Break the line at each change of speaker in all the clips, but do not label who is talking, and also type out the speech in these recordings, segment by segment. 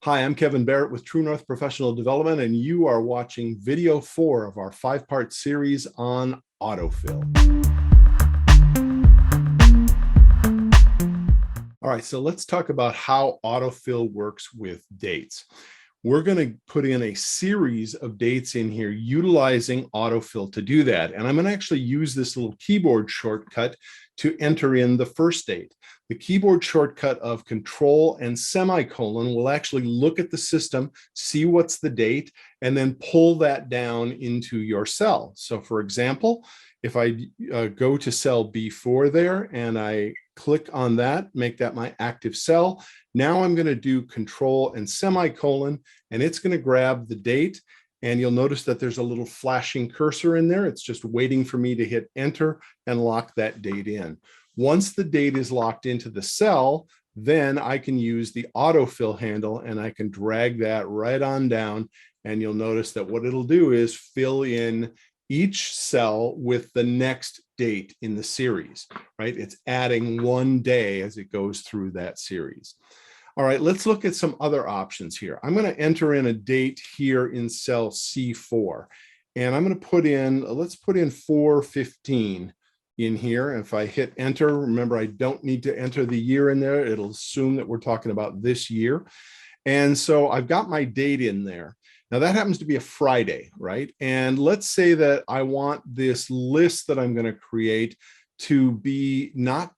Hi, I'm Kevin Barrett with True North Professional Development, and you are watching video 4 of our 5-part series on autofill. All right, so let's talk about how autofill works with dates. We're going to put in a series of dates in here utilizing autofill to do that. And I'm going to actually use this little keyboard shortcut to enter in the first date. The keyboard shortcut of Control and semicolon will actually look at the system, see what's the date, and then pull that down into your cell. So for example, if I go to cell B4 there and I click on that, make that my active cell. Now I'm going to do Control and semicolon, and it's going to grab the date. And you'll notice that there's a little flashing cursor in there. It's just waiting for me to hit enter and lock that date in. Once the date is locked into the cell, then I can use the autofill handle and I can drag that right on down. And you'll notice that what it'll do is fill in each cell with the next date in the series, right? It's adding one day as it goes through that series. All right, let's look at some other options here. I'm going to enter in a date here in cell C4, and I'm going to put in, let's put in 4/15 in here. And if I hit enter, remember, I don't need to enter the year in there. It'll assume that we're talking about this year. And so I've got my date in there. Now that happens to be a Friday, right? And let's say that I want this list that I'm going to create to be not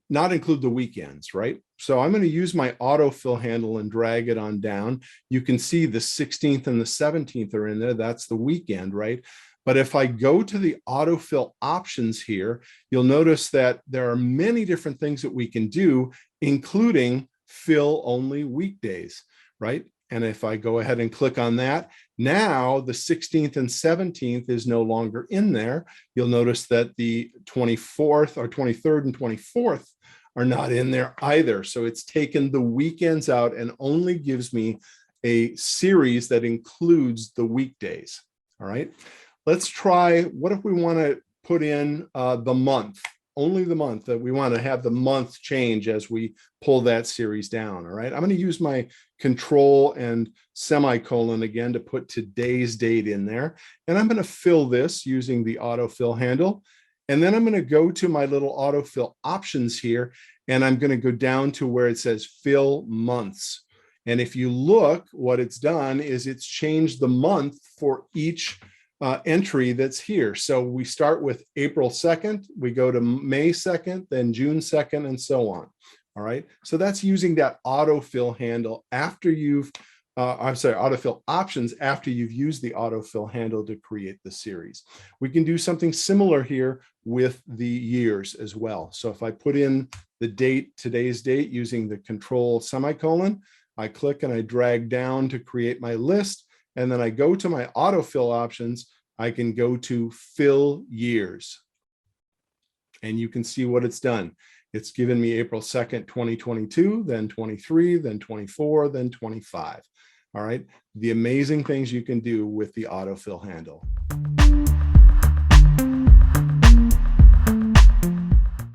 include the weekends, right? So I'm going to use my autofill handle and drag it on down. You can see the 16th and the 17th are in there. That's the weekend, right? But if I go to the autofill options here, you'll notice that there are many different things that we can do, including fill only weekdays, right? And if I go ahead and click on that, now the 16th and 17th is no longer in there. You'll notice that the 24th or 23rd and 24th are not in there either. So it's taken the weekends out and only gives me a series that includes the weekdays. All right, let's try, what if we want to put in the month? Only the month, that we want to have the month change as we pull that series down. All right, I'm going to use my Control and semicolon again to put today's date in there. And I'm going to fill this using the autofill handle. And then I'm going to go to my little autofill options here, and I'm going to go down to where it says fill months. And if you look, what it's done is it's changed the month for each entry that's here. So we start with April 2nd, we go to May 2nd, then June 2nd, and so on. All right, so that's using that autofill handle after you've, autofill options after you've used the autofill handle to create the series. We can do something similar here with the years as well. So if I put in the date, today's date, using the Control semicolon, I click and I drag down to create my list. And then I go to my autofill options, I can go to fill years. And you can see what it's done. It's given me April 2nd, 2022, then 23, then 24, then 25. All right, the amazing things you can do with the autofill handle.